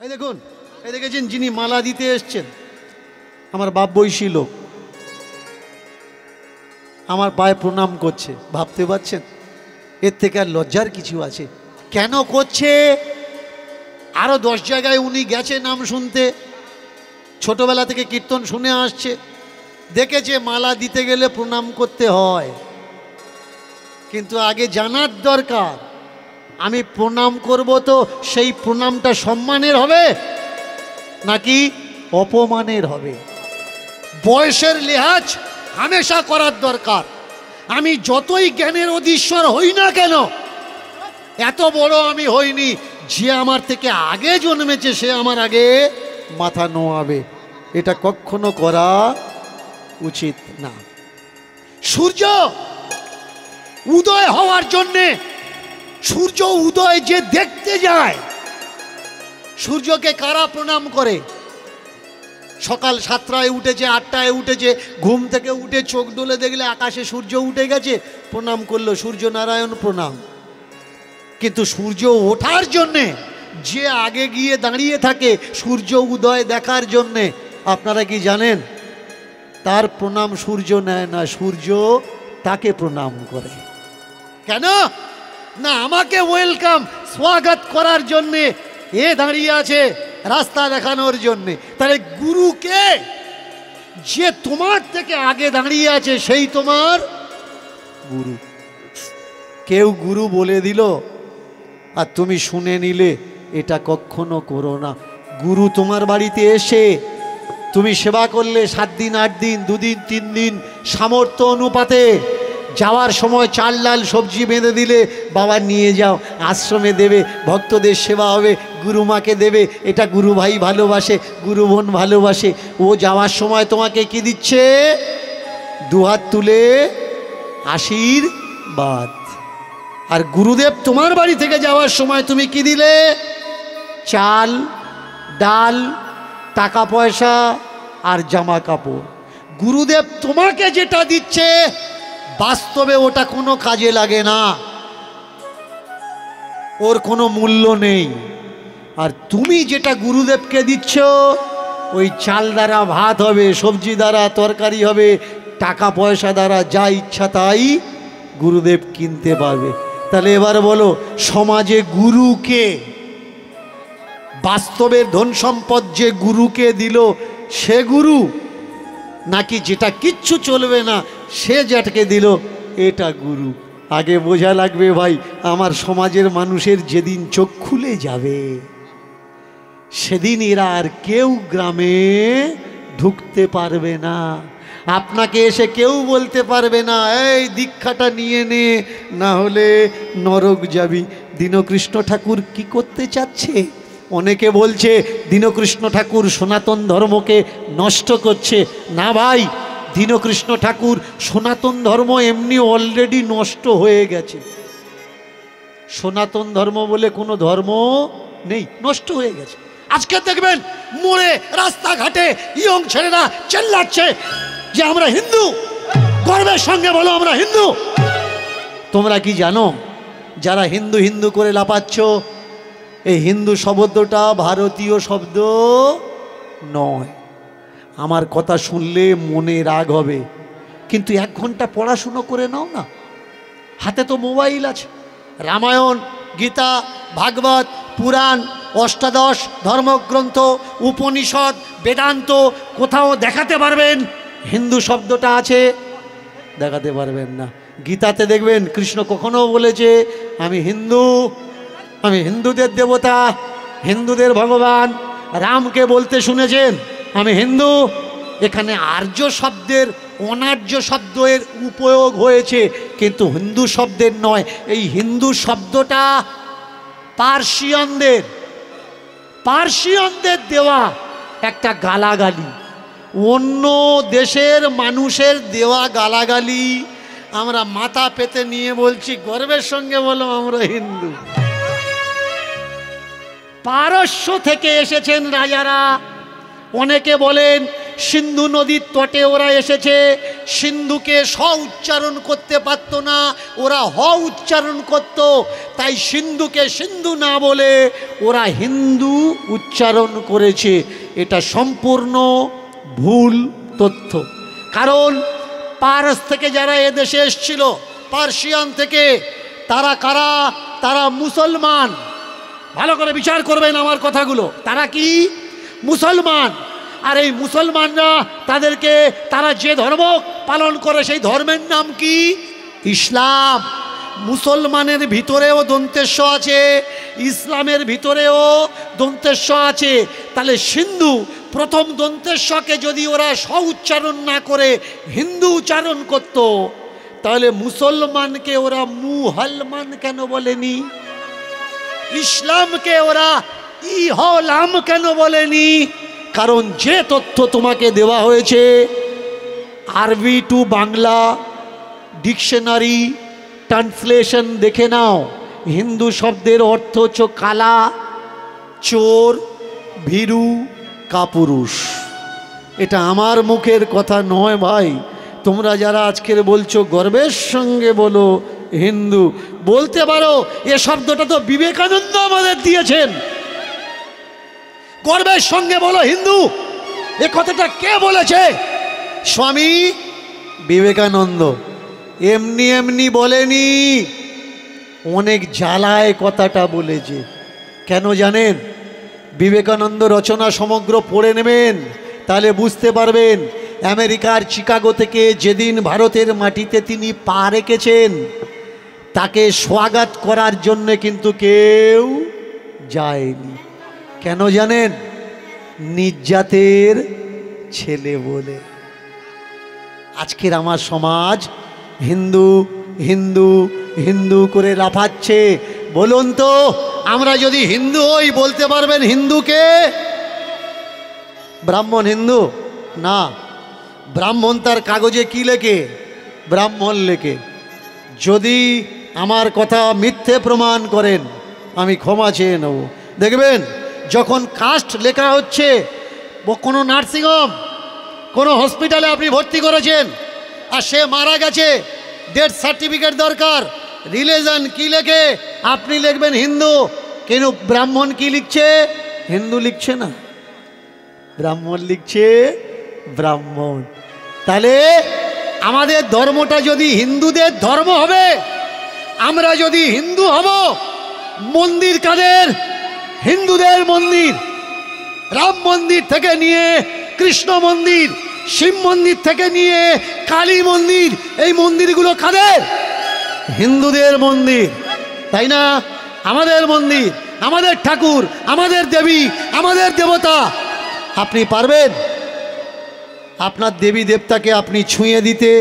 এই দেখুন, এই দেখেছেন যিনি মালা দিতে এসছেন আমার বাপ বয়সী লোক, আমার পায়ে প্রণাম করছে। ভাবতে পারছেন এর থেকে আর লজ্জার কিছু আছে? কেন করছে? আরো 10 জায়গায় উনি গেছে নাম শুনতে, ছোটবেলা থেকে কীর্তন শুনে আসছে, দেখেছে মালা দিতে গেলে প্রণাম করতে হয়। কিন্তু আগে জানার দরকার আমি প্রণাম করব তো সেই প্রণামটা সম্মানের হবে নাকি অপমানের হবে। বয়সের লিহাজ হামেশা করার দরকার। আমি যতই জ্ঞানের অধীশ্বর হই না কেন, এত বড় আমি হইনি, যে আমার থেকে আগে জন্মেছে সে আমার আগে মাথা নোয়াবে, এটা কখনো করা উচিত না। সূর্য উদয় হওয়ার জন্যে, সূর্য উদয় যে দেখতে যায়, সূর্যকে কারা প্রণাম করে? সকাল 7টায় উঠেছে, 8টায় উঠেছে, ঘুম থেকে উঠে চোখ ডলে দেখলে আকাশে সূর্য উঠে গেছে, প্রণাম করলো, সূর্য নারায়ণ প্রণাম। কিন্তু সূর্য ওঠার জন্যে যে আগে গিয়ে দাঁড়িয়ে থাকে সূর্য উদয় দেখার জন্যে, আপনারা কি জানেন তার প্রণাম সূর্য নেয় না, সূর্য তাকে প্রণাম করে। কেন না? আমাকে ওয়েলকাম, স্বাগত করার জন্যে এ দাঁড়িয়ে আছে, রাস্তা দেখানোর জন্যে। তাহলে গুরুকে, যে তোমার থেকে আগে দাঁড়িয়ে আছে সেই তোমার গুরু। কেউ গুরু বলে দিল আর তুমি শুনে নিলে, এটা কখনো করো না। গুরু তোমার বাড়িতে এসে তুমি সেবা করলে 7 দিন 8 দিন 2 দিন 3 দিন সামর্থ্য অনুপাতে, যাওয়ার সময় চাল ডাল সবজি বেঁধে দিলে বাবা নিয়ে যাও, আশ্রমে দেবে, ভক্তদের সেবা হবে, গুরুমাকে দেবে, এটা গুরু ভাই ভালোবাসে, গুরু বোন ভালোবাসে। ও যাওয়ার সময় তোমাকে কি দিচ্ছে? 2 হাত তুলে আশীর্বাদ। আর গুরুদেব তোমার বাড়ি থেকে যাওয়ার সময় তুমি কি দিলে? চাল ডাল, টাকা পয়সা আর জামা কাপড়। গুরুদেব তোমাকে যেটা দিচ্ছে বাস্তবে ওটা কোনো কাজে লাগে না, ওর কোনো মূল্য নেই। আর তুমি যেটা গুরুদেবকে দিচ্ছ, ওই চাল দ্বারা ভাত হবে, সবজি দ্বারা তরকারি হবে, টাকা পয়সা দ্বারা যা ইচ্ছা তাই গুরুদেব কিনতে পারবে। তাহলে এবার বলো, সমাজে গুরুকে, বাস্তবের ধন সম্পদ যে গুরুকে দিল সে গুরু, নাকি যেটা কিচ্ছু চলবে না সে যেটাকে দিল এটা গুরু? আগে বোঝা লাগবে ভাই। আমার সমাজের মানুষের যেদিন চোখ খুলে যাবে সেদিন এরা আর কেউ গ্রামে ঢুকতে পারবে না। আপনাকে এসে কেউ বলতে পারবে না এই দীক্ষাটা নিয়ে নে, না হলে নরক যাবি। দীনকৃষ্ণ ঠাকুর কি করতে চাচ্ছে? অনেকে বলছে দীনকৃষ্ণ ঠাকুর সনাতন ধর্মকে নষ্ট করছে। না ভাই, দীনকৃষ্ণ ঠাকুর সনাতন ধর্ম এমনি অলরেডি নষ্ট হয়ে গেছে। সনাতন ধর্ম বলে কোনো ধর্ম নেই, নষ্ট হয়ে গেছে। আজকে দেখবেন মোড়ে রাস্তাঘাটে ইয়ং ছেলেরা চেল্লাচ্ছে যে আমরা হিন্দু। গর্বের সঙ্গে বলো আমরা হিন্দু। তোমরা কি জানো যারা হিন্দু হিন্দু করে লাপাচ্ছ, এই হিন্দু শব্দটা ভারতীয় শব্দ নয়। আমার কথা শুনলে মনে রাগ হবে, কিন্তু 1 ঘন্টা পড়াশুনো করে নাও না, হাতে তো মোবাইল আছে। রামায়ণ, গীতা, ভাগবত, পুরাণ, অষ্টাদশ ধর্মগ্রন্থ, উপনিষদ, বেদান্ত কোথাও দেখাতে পারবেন হিন্দু শব্দটা আছে? দেখাতে পারবেন না। গীতাতে দেখবেন কৃষ্ণ কখনো বলেছে আমি হিন্দু, আমি হিন্দুদের দেবতা, হিন্দুদের ভগবান। রামকে বলতে শুনেছেন আমি হিন্দু। এখানে আর্য শব্দের অনার্য শব্দের উপয়োগ হয়েছে, কিন্তু হিন্দু শব্দের নয়। এই হিন্দু শব্দটা পার্সিয়ানদের দেওয়া একটা গালাগালি, অন্য দেশের মানুষের দেওয়া গালাগালি। আমরা মাথা পেতে নিয়ে বলছি, গর্বের সঙ্গে বলো আমরা হিন্দু। পারস্য থেকে এসেছেন রাজারা, অনেকে বলেন সিন্ধু নদীর তটে ওরা এসেছে, সিন্ধুকে স উচ্চারণ করতে পারত না, ওরা হ উচ্চারণ করত। তাই সিন্ধুকে সিন্ধু না বলে ওরা হিন্দু উচ্চারণ করেছে। এটা সম্পূর্ণ ভুল তথ্য। কারণ পারস থেকে যারা এদেশে এসেছিল, পার্সিয়ান থেকে, তারা কারা? তারা মুসলমান। ভালো করে বিচার করবেন আমার কথাগুলো। তারা কি? মুসলমান। আর এই মুসলমানরা তারা যে ধর্ম পালন করে সেই ধর্মের নাম কি? ইসলাম। মুসলমানের ভিতরেও দন্তেশ্ব আছে, ইসলামের ভিতরেও দন্তেশ্ব আছে। তাহলে সিন্ধু প্রথম দন্তেশ্বকে যদি ওরা স উচ্চারণ না করে হিন্দু উচ্চারণ করত, তাহলে মুসলমানকে ওরা মুহালমান কেন বলেনি? ইসলামকে ওরা ইহলাম কেন বলেনি? কারণ যে তথ্য তোমাকে দেওয়া হয়েছে আরবি টু বাংলা ডিকশনারি ট্রান্সলেশন দেখে নাও। হিন্দু শব্দের অর্থ হচ্ছে কালা, চোর, ভীরু, কাপুরুষ। এটা আমার মুখের কথা নয় ভাই। তোমরা যারা আজকের বলছো গর্বের সঙ্গে বলো হিন্দু, বলতে পারো এ শব্দটা তো বিবেকানন্দ আমাদের দিয়েছেন। গর্বের সঙ্গে বলো হিন্দু, এ কথাটা কে বলেছে? স্বামী বিবেকানন্দ। এমনি এমনি বলেনি, অনেক জ্বালায় কথাটা বলেছে। কেন জানেন? বিবেকানন্দ রচনা সমগ্র পড়ে নেবেন, তাহলে বুঝতে পারবেন। আমেরিকার চিকাগো থেকে যেদিন ভারতের মাটিতে তিনি পা রেখেছেন, তাকে স্বাগত করার জন্য কিন্তু কেউ যায়নি। কেন জানেন? নিজ জাতের ছেলে বলে। আজকের আমার সমাজ হিন্দু হিন্দু হিন্দু করে লাফাচ্ছে। বলুন তো, আমরা যদি হিন্দু হই, বলতে পারবেন হিন্দুকে? ব্রাহ্মণ হিন্দু না। ব্রাহ্মণ তার কাগজে কি লেখে? ব্রাহ্মণ লেখে। যদি আমার কথা মিথ্যে প্রমাণ করেন, আমি ক্ষমা চেয়ে নেব। দেখবেন যখন কাস্ট লেখা হচ্ছে, কোনো নার্সিংহোম, কোনো হসপিটালে আপনি ভর্তি করেছেন আর সে মারা গেছে, ডেথ সার্টিফিকেট দরকার, রিলিজন কি লেখে? আপনি লিখবেন হিন্দু। কিন্তু ব্রাহ্মণ কি লিখছে? হিন্দু লিখছে না, ব্রাহ্মণ লিখছে ব্রাহ্মণ। তাহলে আমাদের ধর্মটা যদি হিন্দুদের ধর্ম হবে, আমরা যদি হিন্দু হব, মন্দির কাদের? হিন্দুদের মন্দির। রাম মন্দির থেকে নিয়ে কৃষ্ণ মন্দির, শিব মন্দির থেকে নিয়ে কালী মন্দির, এই মন্দিরগুলো কাদের? হিন্দুদের মন্দির, তাই না? আমাদের মন্দির, আমাদের ঠাকুর, আমাদের দেবী, আমাদের দেবতা। আপনি পারবেন আপনার দেবী দেবতাকে আপনি ছুঁয়ে দিতে?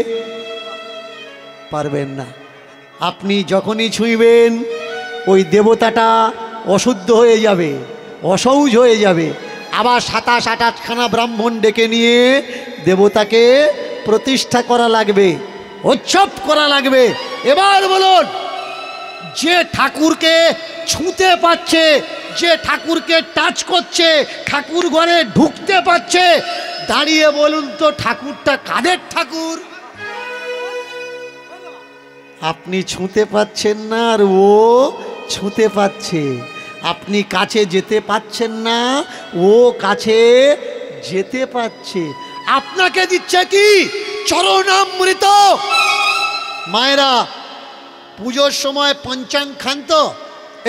পারবেন না। আপনি যখনই ছুঁইবেন, ওই দেবতাটা অশুদ্ধ হয়ে যাবে, অসৌজ হয়ে যাবে। আবার 27-28খানা ব্রাহ্মণ ডেকে নিয়ে দেবতাকে প্রতিষ্ঠা করা লাগবে, উৎসব করা লাগবে। এবার বলুন, যে ঠাকুরকে ছুঁতে পাচ্ছে, যে ঠাকুরকে টাচ করছে, ঠাকুর ঘরে ঢুকতে পারছে, দাঁড়িয়ে বলুন তো ঠাকুরটা কাদের ঠাকুর? আপনি ছুঁতে পাচ্ছেন না আর ও ছুঁতে পাচ্ছে। আপনি কাছে যেতে পাচ্ছেন না, ও কাছে যেতে পাচ্ছে। আপনাকে দিচ্ছে কি? চরণামৃত। মায়েরা পুজোর সময় পঞ্চাঙ্গ খান তো?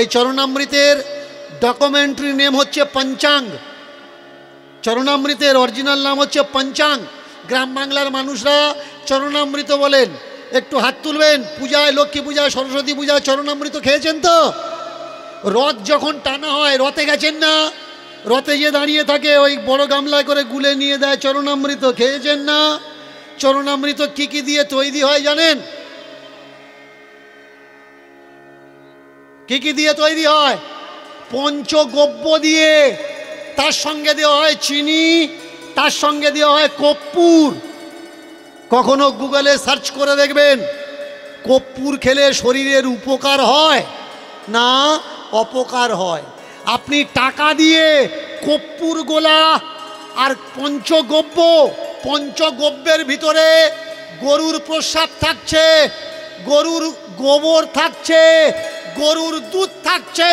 এই চরণামৃতের ডকুমেন্টারি নেম হচ্ছে পঞ্চাঙ্গ। চরণামৃতের অরিজিনাল নাম হচ্ছে পঞ্চাঙ্গ। গ্রাম বাংলার মানুষরা চরণামৃত বলেন। একটু হাত তুলবেন। পূজায়, লক্ষ্মী পূজায়, সরস্বতী পূজায় চরণামৃত খেয়েছেন তো? রথ যখন টানা হয়, রথে গেছেন না? রথে যে দাঁড়িয়ে থাকে, ওই বড় গামলায় করে গুলে নিয়ে দেয় চরণামৃত, খেয়েছেন না? চরণামৃত কি কি দিয়ে তৈরি হয় জানেন? কি কি দিয়ে তৈরি হয়? পঞ্চগব্য দিয়ে। তার সঙ্গে দেওয়া হয় চিনি, তার সঙ্গে দেওয়া হয় কর্পূর। কখনো গুগলে সার্চ করে দেখবেন, কর্পূর খেলে শরীরের উপকার হয় না অপকার হয়। আপনি টাকা দিয়ে কর্পূর গোলা আর পঞ্চগব্য, পঞ্চগব্যের ভিতরে গরুর প্রস্রাব থাকছে, গরুর গোবর থাকছে, গরুর দুধ থাকছে।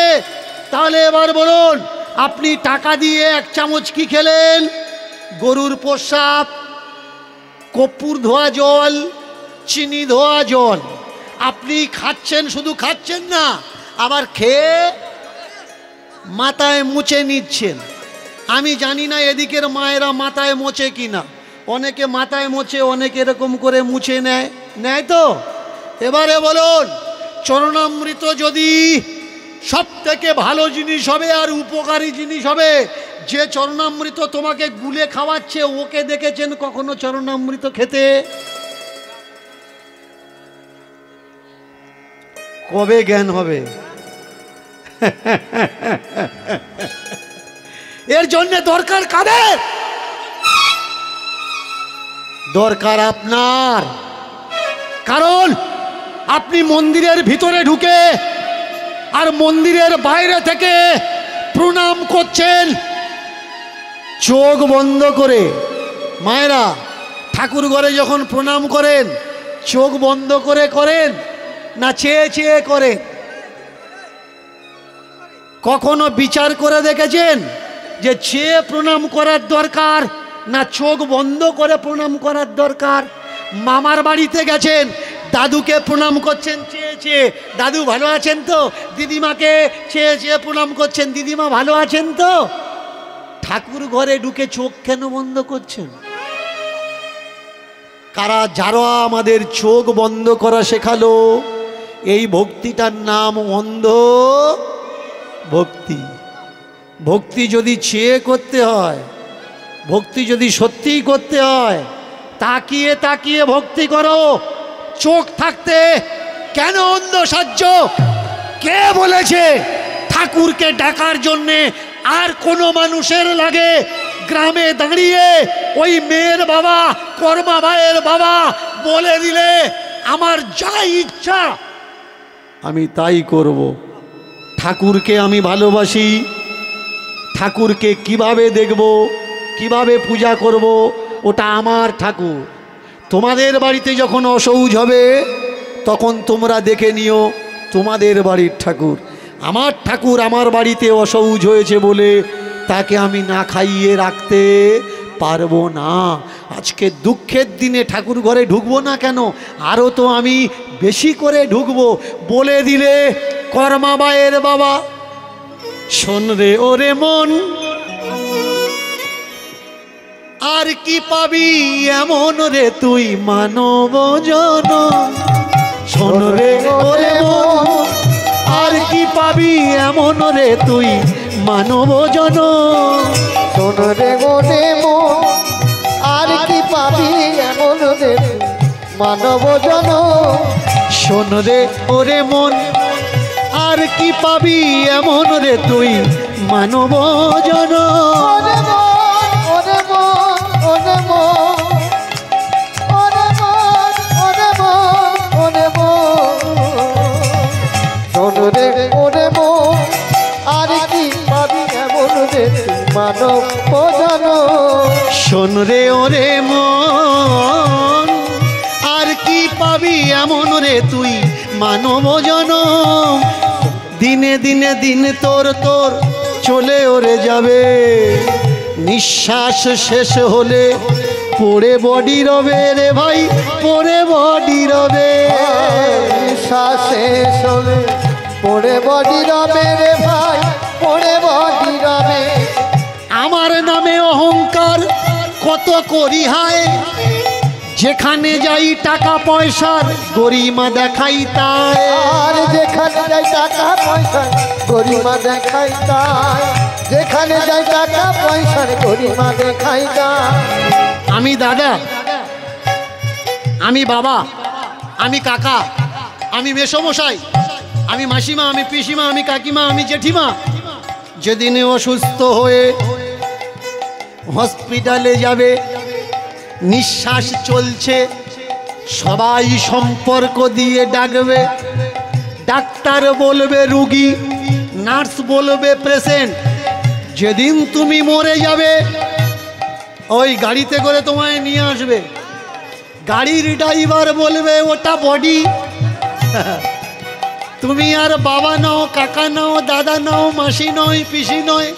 তাহলে এবার বলুন, আপনি টাকা দিয়ে 1 চামচ কি খেলেন? গরুর প্রস্রাব, কর্পূর ধোয়া জল, চিনি ধোয়া জল। আপনি খাচ্ছেন, শুধু খাচ্ছেন না, আবার খেয়ে মাথায় মুছে নিচ্ছেন। আমি জানি না এদিকের মায়েরা মাথায় মোছে কিনা, অনেকে মাথায় মোছে, অনেকে এরকম করে মুছে নেয়, নেয় তো। এবারে বলুন, চরণামৃত যদি সব থেকে ভালো জিনিস হবে আর উপকারী জিনিস হবে, যে চরণামৃত তোমাকে গুলে খাওয়াচ্ছে, ওকে দেখেছেন কখনো চরণামৃত খেতে? কবে জ্ঞান হবে? এর জন্য দরকার কাদের? দরকার আপনার। কারণ আপনি মন্দিরের ভিতরে ঢুকে আর মন্দিরের বাইরে থেকে প্রণাম করছেন চোখ বন্ধ করে। মায়েরা, ঠাকুর ঘরে যখন প্রণাম করেন চোখ বন্ধ করে করেন না চেয়ে চেয়ে করেন? কখনো বিচার করে দেখেছেন যে চেয়ে প্রণাম করার দরকার না চোখ বন্ধ করে প্রণাম করার দরকার? মামার বাড়িতে গেছেন, দাদুকে প্রণাম করছেন চেয়ে চেয়ে, দাদু ভালো আছেন তো? দিদিমাকে চেয়ে চেয়ে প্রণাম করছেন, দিদিমা ভালো আছেন তো? ঠাকুর ঘরে ঢুকে চোখ কেন বন্ধ করছেন? কারা যারা আমাদের চোখ বন্ধ করা শেখালো? এই ভক্তিটার নাম অন্ধ ভক্তি। ভক্তি যদি চেয়ে করতে হয়, ভক্তি যদি সত্যিই করতে হয়, তাকিয়ে তাকিয়ে ভক্তি করো। চোখ থাকতে কেন অন্ধ সাহায্য? কে বলেছে ঠাকুরকে ডাকার জন্যে আর কোনো মানুষের লাগে? গ্রামে দাঁড়িয়ে ওই মেয়ের বাবা, কর্মা ভাইয়ের বাবা বলে দিলে আমার যা ইচ্ছা আমি তাই করব। ঠাকুরকে আমি ভালোবাসি, ঠাকুরকে কিভাবে দেখব, কিভাবে পূজা করব, ওটা আমার ঠাকুর। তোমাদের বাড়িতে যখন অসৌজ হবে তখন তোমরা দেখে নিও তোমাদের বাড়ির ঠাকুর। আমার ঠাকুর আমার বাড়িতে অসৌজ হয়েছে বলে তাকে আমি না খাইয়ে রাখতে পারবো না। আজকে দুঃখের দিনে ঠাকুর ঘরে ঢুকবো না কেন? আরও তো আমি বেশি করে ঢুকবো। বলে দিলে কর্মাবাইয়ের বাবা, শোন রে ওরে মন, আর কি পাবি এমন রে তুই মানব জন। শোন রে ওরে মন, আর কি পাবি এমন রে তুই মানব জন। শোন রে ওরে মন, আর কি পাবি এমন রে মানব জন। শোন রে ওরে মন, আর কি পাবি এমন রে তুই মানব জন। ওরে মন, ওরে মন, ওরে মন, ওরে মন, ওরে মন, ওরে মন। শোন রে ওরে মন, আর কি পাবি এমন রে তুই মানব জন। শোন রে ওরে মন, আর কি পাবি এমন রে তুই মানব জন। দিনে দিনে দিন তোর তোর চলে ওরে যাবে, নিঃশ্বাস শেষ হলে পড়ে বডি রবে রে ভাই, পড়ে বডি রবে। নিঃশ্বাস শেষ হলে পড়ে বডি রবে রে ভাই, পড়ে বডি রবে। আমার নামে অহংকার কত করি হায়, যেখানে যাই টাকা পয়সার গরিমা দেখাই তাই। আর যেখানে যাই টাকা পয়সার গরিমা দেখাই তাই, যেখানে যাই টাকা পয়সার গরিমা দেখাই তাই। আমি দাদা, আমি বাবা, আমি কাকা, আমি মেসোমশাই, আমি মাসিমা, আমি পিসিমা, আমি কাকিমা, আমি জেঠিমা যেদিনে অসুস্থ হয়ে হসপিটালে যাবে, নিঃশ্বাস চলছে, সবাই সম্পর্ক দিয়ে ডাকবে। ডাক্তার বলবে রুগী, নার্স বলবে পেশেন্ট। যেদিন তুমি মরে যাবে ওই গাড়িতে করে তোমায় নিয়ে আসবে, গাড়ির ড্রাইভার বলবে ওটা বডি। তুমি আর বাবা নাও, কাকা নাও, দাদা নাও, মাসি নয়, পিসি নয়,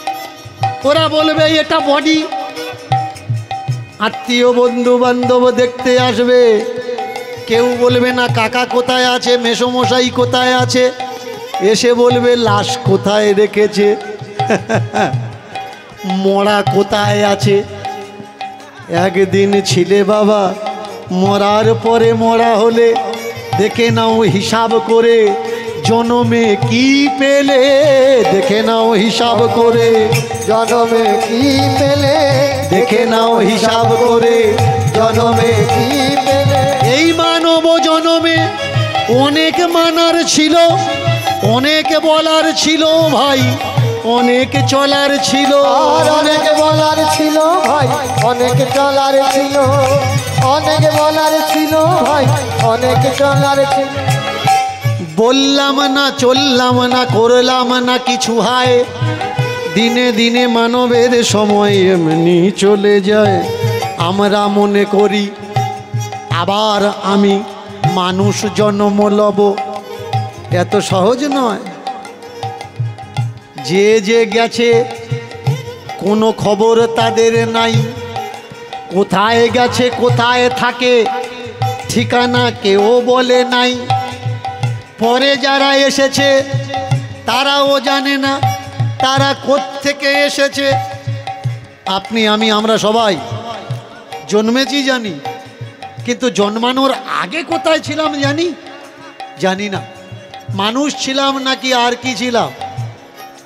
ওরা বলবে এটা বডি। আত্মীয় বন্ধু বান্ধব দেখতে আসবে, কেউ বলবে না কাকা কোথায় আছে, মেসোমশাই কোথায় আছে, এসে বলবে লাশ কোথায় রেখেছে, মরা কোথায় আছে। একদিন ছিলে বাবা, মরার পরে মরা হলে দেখে নাও হিসাব করে জনমে কি পেলে, দেখে নাও হিসাব করে জনমে কি পেলে, দেখে নাও হিসাব করে জনমে কি পেলে। এই মানব জনমে অনেক মানার ছিল, অনেক বলার ছিল ভাই, অনেক চলার ছিল, আর অনেক বলার ছিল ভাই, অনেক চলার ছিল, অনেক বলার ছিল ভাই, অনেক চলার ছিল। বললাম না, চললাম না, করলাম না কিছু হায়, দিনে দিনে মানবের সময় এমনি চলে যায়। আমরা মনে করি আবার আমি মানুষ জন্ম লব, এত সহজ নয়। যে যে গেছে কোনো খবর তাদের নাই, কোথায় গেছে কোথায় থাকে ঠিকানা কেউ বলে নাই। পরে যারা এসেছে তারাও জানে না তারা কোত্থেকে এসেছে। আপনি আমি আমরা সবাই জন্মেছি জানি, কিন্তু জন্মানোর আগে কোথায় ছিলাম জানি না। মানুষ ছিলাম নাকি আর কি ছিলাম?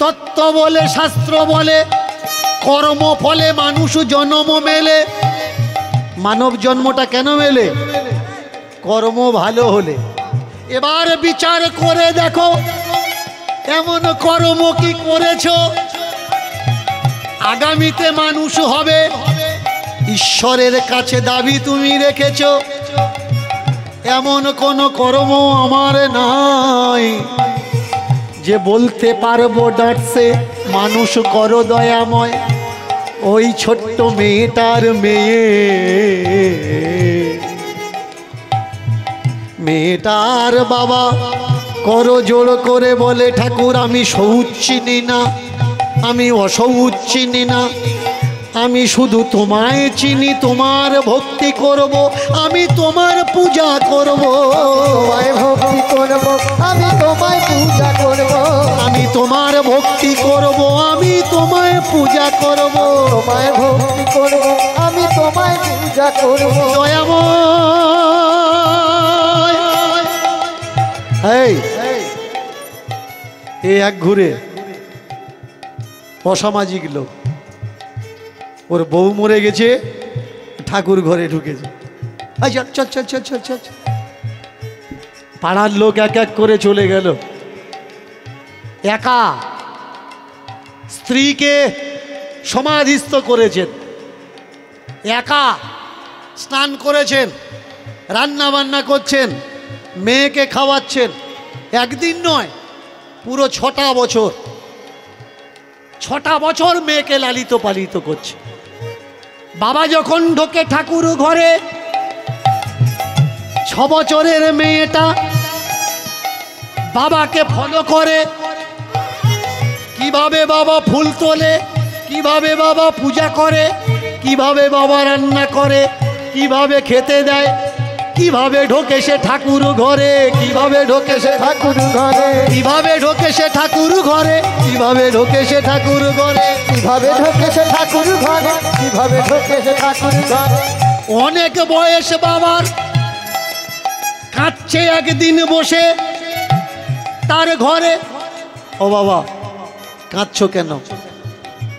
তত্ত্ব বলে, শাস্ত্র বলে, কর্ম ফলে মানুষ জন্ম মেলে। মানব জন্মটা কেন মেলে? কর্ম ভালো হলে। এবার বিচার করে দেখো এমন কর্ম কি করেছ আগামীতে মানুষ হবে, ঈশ্বরের কাছে দাবি তুমি রেখেছ। এমন কোন কর্ম আমার নাই যে বলতে পারবো ডাটছে মানুষ করো দয়াময়। ওই ছোট্ট মেয়েটার মেয়েটার বাবা করো জোড় করে বলে ঠাকুর আমি সৌচ চিনি না, আমি অসৌচ চিনি না, আমি শুধু তোমায় চিনি, তোমার ভক্তি করব, আমি তোমার পূজা করব, তোমায় ভক্তি করব, আমি তোমায় পূজা করব, আমি তোমার ভক্তি করব, আমি তোমায় পূজা করব, তোমায় ভক্তি করব, আমি তোমায় পূজা করব। দয়াময় এই এক ঘুরে অসামাজিক লোক, ওর বউ মরে গেছে, ঠাকুর ঘরে ঢুকেছে। চল চল চল চল চল। পাড়ার লোক এক এক করে চলে গেল। একা স্ত্রীকে সমাধিস্থ করেছেন, একা স্নান করেছেন, রান্না বান্না করছেন, মেয়েকে খাওয়াচ্ছেন। একদিন নয়, পুরো 6টা বছর, 6টা বছর মেয়েকে লালিত পালিত করছে। বাবা যখন ঢোকে ঠাকুর ঘরে, 6 বছরের মেয়েটা বাবাকে ফলো করে, কিভাবে বাবা ফুল তোলে, কিভাবে বাবা পূজা করে, কিভাবে বাবা রান্না করে, কিভাবে খেতে দেয়, কিভাবে ঢোকে সে ঠাকুর ঘরে, কিভাবে ঢোকে সে ঠাকুর ঘরে, কিভাবে ঢোকে সে ঠাকুর ঘরে, কিভাবে ঢোকে সে ঠাকুর ঘরে, কিভাবে ঢোকে সে ঠাকুর ঘরে, কিভাবে ঢোকে সে ঠাকুর ঘরে। অনেক বয়স বাবার, কাঁদছে একদিন বসে তার ঘরে। ও বাবা কাঁদছো কেন?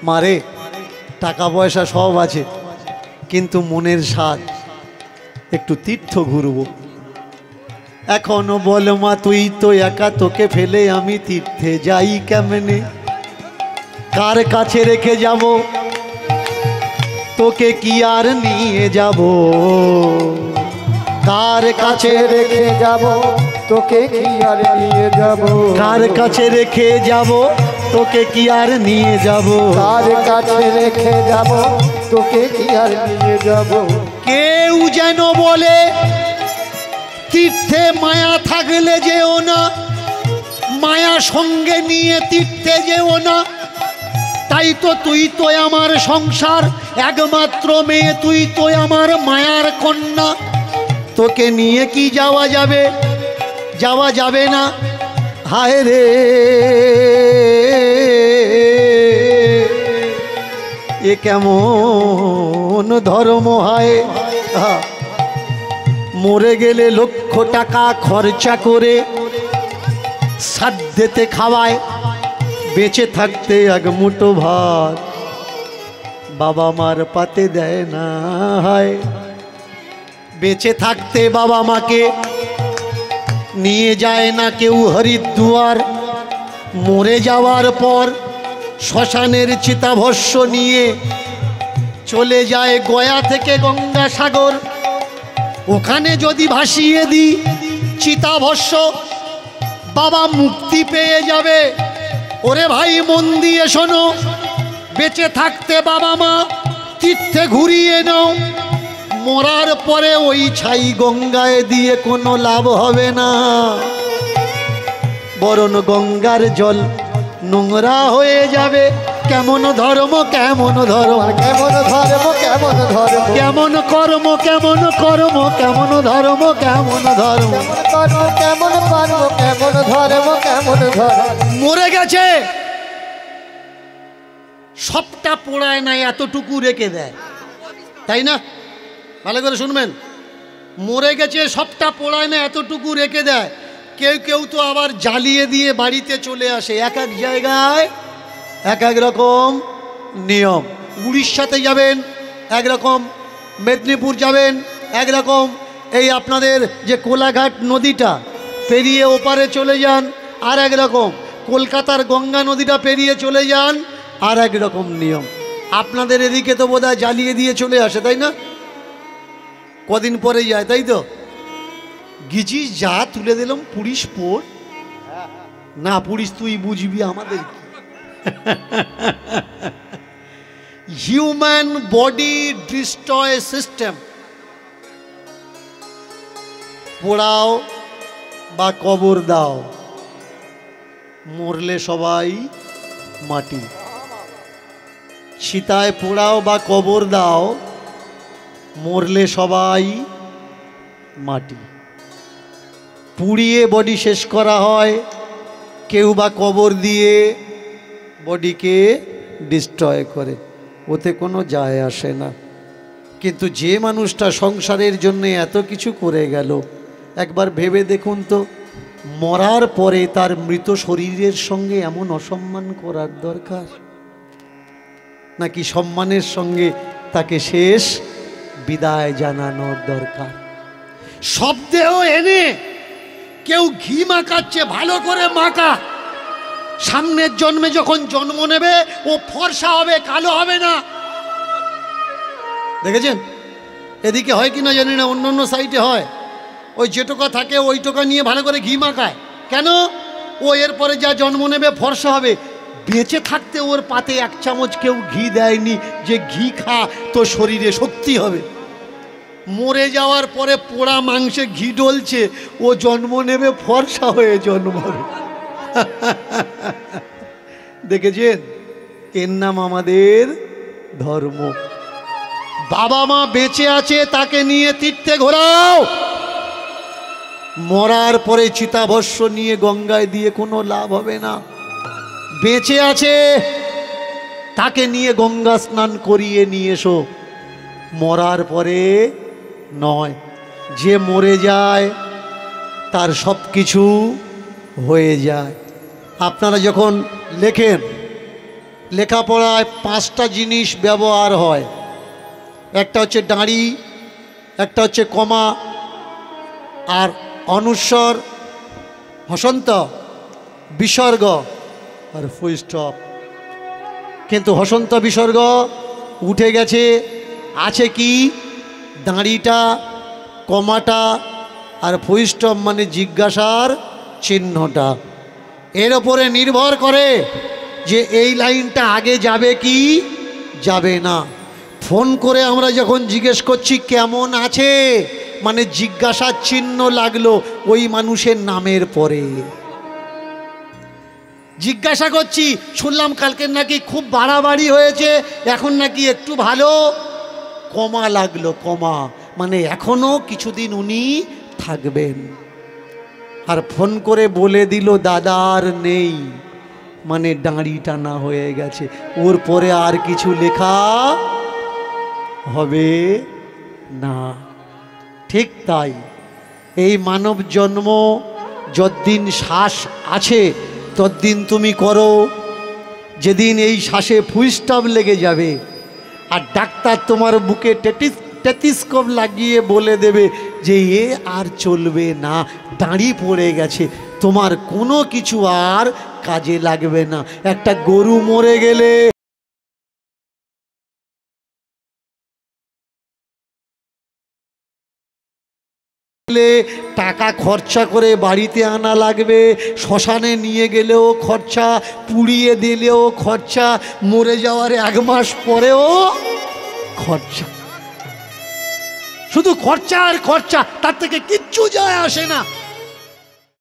মারে টাকা পয়সা সব আছে, কিন্তু মনের স্বাদ একটু তীর্থ ঘুরবো। এখনো বল মা তুই তো একা, তোকে ফেলে আমি তীর্থে যাই কেমনে? কার কাছে রেখে যাব তোকে, কি আর নিয়ে যাব? কার কাছে রেখে যাব তোকে, কি আর নিয়ে যাব? কার কাছে রেখে যাব তোকে, কি আর নিয়ে যাব? কার কাছে রেখে যাব তোকে, কি আর নিয়ে যাব? কেউ যেন বলে তীর্থে মায়া থাকলে যেও না, মায়া সঙ্গে নিয়ে তীর্থে যেও না। তাই তো তুই তো আমার সংসার, একমাত্র মেয়ে তুই তো আমার মায়ার কন্যা, তোকে নিয়ে কি যাওয়া যাবে? যাওয়া যাবে না। হায় রে, এ কেমন ধর্ম হায়। মরে গেলে লক্ষ টাকা খরচা করে সাধ্যেতে খাওয়ায়, বেঁচে থাকতে এক মুঠো ভাত বাবা মার পাতে দেয় না। হায়, বেঁচে থাকতে বাবা মাকে নিয়ে যায় না কেউ হরিদ্বার, মরে যাওয়ার পর শ্মশানের চিতাভস্য নিয়ে চলে যায় গয়া থেকে গঙ্গাসাগর। ওখানে যদি ভাসিয়ে দিই চিতাভস্য, বাবা মুক্তি পেয়ে যাবে। ওরে ভাই মন দিয়ে শোনো, বেঁচে থাকতে বাবা মা তীর্থে ঘুরিয়ে নাও, মরার পরে ওই ছাই গঙ্গায় দিয়ে কোনো লাভ হবে না, বরং গঙ্গার জল নোংরা হয়ে যাবে। কেমন ধর্ম, কেমন ধর্ম, কেমন ধর্ম, কেমন ধর্ম, কেমন কর্ম, কেমন কর্ম, কেমন ধর্ম, কেমন ধর্ম, কেমন কর্ম, কেমন কর্ম, কেমন ধর্ম, কেমন ধর্ম। মরে গেছে সবটা পোড়ায় না, এতটুকু রেখে দেয়, তাই না? ভালো করে শুনবেন, মরে গেছে সবটা পোড়ায় না, এতটুকু রেখে দেয়। কেউ কেউ তো আবার জ্বালিয়ে দিয়ে বাড়িতে চলে আসে। এক এক জায়গায় এক এক রকম নিয়ম। উড়িষ্যাতে যাবেন একরকম, মেদিনীপুর যাবেন একরকম, এই আপনাদের যে কোলাঘাট নদীটা পেরিয়ে ওপারে চলে যান আর এক রকম, কলকাতার গঙ্গা নদীটা পেরিয়ে চলে যান আর এক রকম নিয়ম। আপনাদের এদিকে তো বোধহয় জ্বালিয়ে দিয়ে চলে আসে, তাই না? কদিন পরে যায়, তাই তো? গিজি যা তুলে দিলাম পুলিশ পোর না, পুলিশ তুই বুঝবি আমাদের কি। Human body destroy system. পোড়াও বা কবর দাও, মরলে সবাই মাটি। চিতায় পোড়াও বা কবর দাও, মরলে সবাই মাটি। পুড়িয়ে বডি শেষ করা হয়, কেউ বা কবর দিয়ে বডিকে ডিস্ট্রয় করে, ওতে কোনো যায় আসে না। কিন্তু যে মানুষটা সংসারের জন্য এত কিছু করে গেল, একবার ভেবে দেখুন তো, মরার পরে তার মৃত শরীরের সঙ্গে এমন অসম্মান করার দরকার, নাকি সম্মানের সঙ্গে তাকে শেষ বিদায় জানানোর দরকার? সব দেহ এনে কেউ ঘি মাখাচ্ছে, ভালো করে মাখা, সামনের জন্মে যখন জন্ম নেবে ও ফর্সা হবে, কালো হবে না। দেখেছেন? এদিকে হয় কি না জানি না, অন্য অন্য সাইডে হয়। ওই যে টোকা থাকে ওই টোকা নিয়ে ভালো করে ঘি মাখায়। কেন? ও এরপরে যা জন্ম নেবে ফর্সা হবে। বেঁচে থাকতে ওর পাতে এক চামচ কেউ ঘি দেয়নি যে ঘি খা, তো শরীরে শক্তি হবে। মরে যাওয়ার পরে পোড়া মাংসে ঘি ডলছে, ও জন্ম নেবে ফর্সা হয়ে জন্মাবে। দেখেছেন? এর নাম আমাদের ধর্ম। বাবা মা বেঁচে আছে, তাকে নিয়ে তীর্থে ঘোরাও। মরার পরে চিতাভস্য নিয়ে গঙ্গায় দিয়ে কোনো লাভ হবে না। বেঁচে আছে, তাকে নিয়ে গঙ্গা স্নান করিয়ে নিয়ে এসো। মরার পরে নয়। যে মরে যায় তার সব কিছু হয়ে যায়। আপনারা যখন লেখেন, লেখাপড়ায় 5টা জিনিস ব্যবহার হয়। একটা হচ্ছে দাঁড়ি, একটা হচ্ছে কমা, আর অনুস্বর, হসন্ত, বিসর্গ আর ফুল স্টপ। কিন্তু হসন্ত বিসর্গ উঠে গেছে, আছে কি দাঁড়িটা, কমাটা আর ফুল স্টপ মানে জিজ্ঞাসার চিহ্নটা। এর ওপরে নির্ভর করে যে এই লাইনটা আগে যাবে কি যাবে না। ফোন করে আমরা যখন জিজ্ঞেস করছি কেমন আছে, মানে জিজ্ঞাসার চিহ্ন লাগলো ওই মানুষের নামের পরে। জিজ্ঞাসা করছি, শুনলাম কালকের নাকি খুব বাড়াবাড়ি হয়েছে, এখন নাকি একটু ভালো, কমা লাগলো, কমা মানে এখনো কিছুদিন উনি থাকবেন। আর ফোন করে বলে দিল দাদা আর নেই, মানে দাঁড়ি টানা হয়ে গেছে, ওর পরে আর কিছু লেখা হবে না। ঠিক তাই, এই মানব জন্ম যতদিন শ্বাস আছে ততদিন তুমি করো, যেদিন এই শ্বাসে ফুল স্টপ লেগে যাবে আর ডাক্তার তোমার বুকে টেটিস্কোপ লাগিয়ে বলে দেবে যে এ আর চলবে না, দাঁড়ি পড়ে গেছে, তোমার কোনো কিছু আর কাজে লাগবে না। একটা গরু মরে গেলে টাকা খরচা করে বাড়িতে আনা লাগবে, শ্মশানে নিয়ে গেলেও খরচা, পুড়িয়ে দিলেও খরচা, মরে যাওয়ার 1 মাস পরেও খরচা, শুধু খরচা আর খরচা, তার থেকে কিচ্ছু যায় আসে না।